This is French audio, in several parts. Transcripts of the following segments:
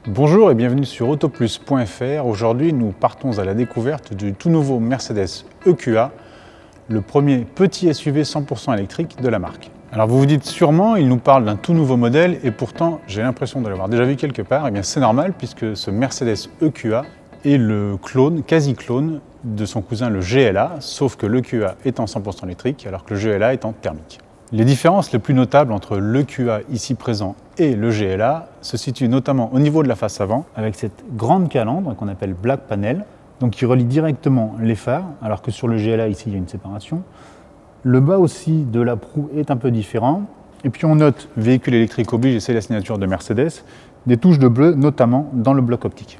Bonjour et bienvenue sur autoplus.fr. Aujourd'hui, nous partons à la découverte du tout nouveau Mercedes EQA, le premier petit SUV 100% électrique de la marque. Alors vous vous dites sûrement, il nous parle d'un tout nouveau modèle et pourtant j'ai l'impression de l'avoir déjà vu quelque part. Eh bien c'est normal puisque ce Mercedes EQA est le clone, quasi-clone de son cousin le GLA, sauf que l'EQA est en 100% électrique alors que le GLA est en thermique. Les différences les plus notables entre l'EQA ici présent et le GLA se situent notamment au niveau de la face avant, avec cette grande calandre qu'on appelle Black Panel, donc qui relie directement les phares, alors que sur le GLA ici il y a une séparation. Le bas aussi de la proue est un peu différent. Et puis on note, véhicule électrique oblige, et c'est la signature de Mercedes, des touches de bleu, notamment dans le bloc optique.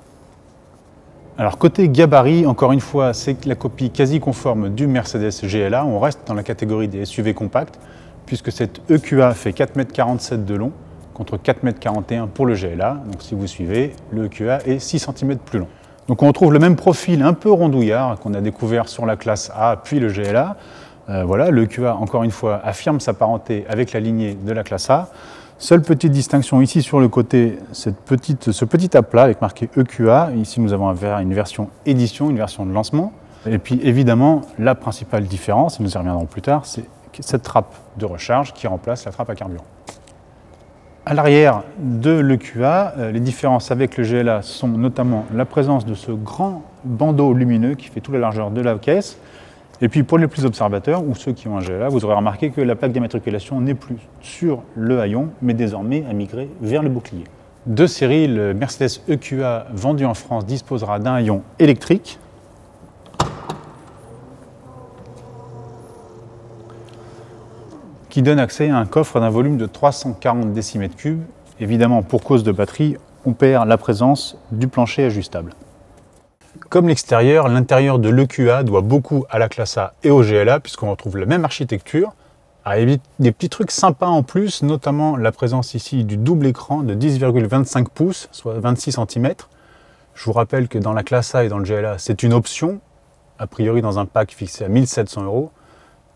Alors côté gabarit, encore une fois, c'est la copie quasi conforme du Mercedes GLA. On reste dans la catégorie des SUV compacts, puisque cette EQA fait 4,47 m de long contre 4,41 m pour le GLA. Donc si vous suivez, le EQA est 6 cm plus long. Donc on retrouve le même profil un peu rondouillard qu'on a découvert sur la classe A puis le GLA. Voilà, le EQA, encore une fois, affirme sa parenté avec la lignée de la classe A. Seule petite distinction ici sur le côté, ce petit aplat avec marqué EQA. Ici nous avons une version édition, une version de lancement. Et puis évidemment, la principale différence, et nous y reviendrons plus tard, c'est cette trappe de recharge qui remplace la trappe à carburant. À l'arrière de l'EQA, les différences avec le GLA sont notamment la présence de ce grand bandeau lumineux qui fait toute la largeur de la caisse. Et puis pour les plus observateurs, ou ceux qui ont un GLA, vous aurez remarqué que la plaque d'immatriculation n'est plus sur le haillon, mais désormais a migré vers le bouclier. De série, le Mercedes EQA vendu en France disposera d'un haillon électrique, qui donne accès à un coffre d'un volume de 340 décimètres cubes. Évidemment, pour cause de batterie, on perd la présence du plancher ajustable. Comme l'extérieur, l'intérieur de l'EQA doit beaucoup à la classe A et au GLA, puisqu'on retrouve la même architecture, avec des petits trucs sympas en plus, notamment la présence ici du double écran de 10,25 pouces, soit 26 cm. Je vous rappelle que dans la classe A et dans le GLA, c'est une option, a priori dans un pack fixé à 1 700 €.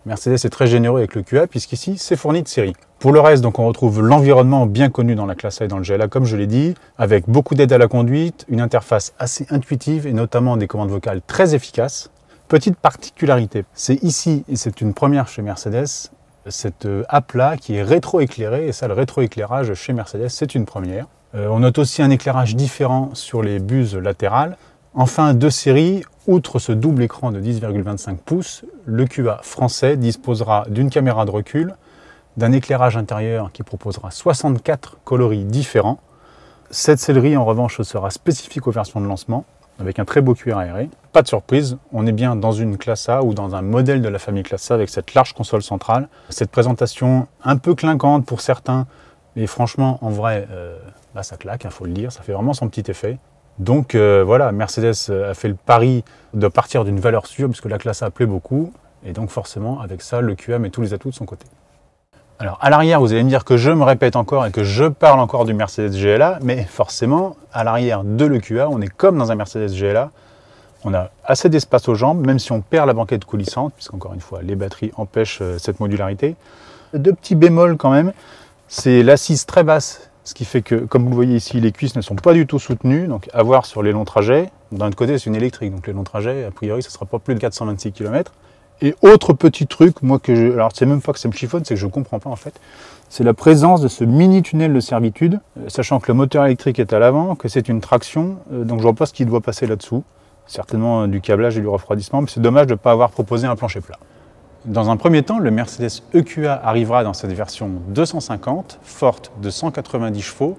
Mercedes est très généreux avec le QA puisqu'ici c'est fourni de série. Pour le reste, donc on retrouve l'environnement bien connu dans la classe A et dans le GLA comme je l'ai dit, avec beaucoup d'aide à la conduite, une interface assez intuitive et notamment des commandes vocales très efficaces. Petite particularité, c'est ici, et c'est une première chez Mercedes, cette aplat qui est rétroéclairé, et ça le rétroéclairage chez Mercedes c'est une première. On note aussi un éclairage différent sur les buses latérales. Enfin, de série, outre ce double écran de 10,25 pouces, le QA français disposera d'une caméra de recul, d'un éclairage intérieur qui proposera 64 coloris différents. Cette sellerie, en revanche, sera spécifique aux versions de lancement, avec un très beau cuir aéré. Pas de surprise, on est bien dans une classe A ou dans un modèle de la famille classe A avec cette large console centrale. Cette présentation un peu clinquante pour certains, mais franchement, en vrai, ça claque, il faut le dire, ça fait vraiment son petit effet. Donc voilà, Mercedes a fait le pari de partir d'une valeur sûre puisque la classe A plaît beaucoup et donc forcément avec ça le QA met tous les atouts de son côté. Alors à l'arrière vous allez me dire que je me répète encore et que je parle encore du Mercedes GLA, mais forcément à l'arrière de l'EQA on est comme dans un Mercedes GLA, on a assez d'espace aux jambes même si on perd la banquette coulissante puisqu'encore une fois les batteries empêchent cette modularité. Deux petits bémols quand même, c'est l'assise très basse. Ce qui fait que, comme vous le voyez ici, les cuisses ne sont pas du tout soutenues, donc à voir sur les longs trajets. D'un autre côté, c'est une électrique, donc les longs trajets, a priori, ce ne sera pas plus de 426 km. Et autre petit truc, moi alors c'est même pas que ça me chiffonne, c'est que je ne comprends pas en fait, c'est la présence de ce mini tunnel de servitude, sachant que le moteur électrique est à l'avant, que c'est une traction, donc je ne vois pas ce qui doit passer là-dessous. Certainement du câblage et du refroidissement, mais c'est dommage de ne pas avoir proposé un plancher plat. Dans un premier temps, le Mercedes EQA arrivera dans cette version 250, forte de 190 chevaux,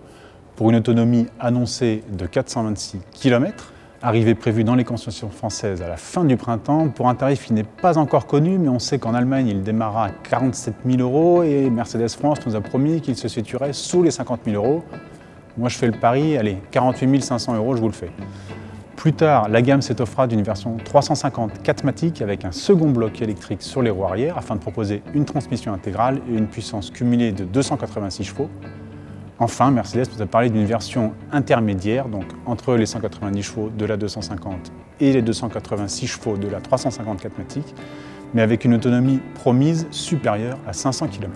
pour une autonomie annoncée de 426 km, arrivée prévue dans les concessions françaises à la fin du printemps, pour un tarif qui n'est pas encore connu, mais on sait qu'en Allemagne, il démarrera à 47 000 € et Mercedes France nous a promis qu'il se situerait sous les 50 000 €. Moi, je fais le pari, allez, 48 500 €, je vous le fais. Plus tard, la gamme s'étoffera d'une version 350 4MATIC avec un second bloc électrique sur les roues arrière afin de proposer une transmission intégrale et une puissance cumulée de 286 chevaux. Enfin, Mercedes nous a parlé d'une version intermédiaire, donc entre les 190 chevaux de la 250 et les 286 chevaux de la 350 4MATIC, mais avec une autonomie promise supérieure à 500 km.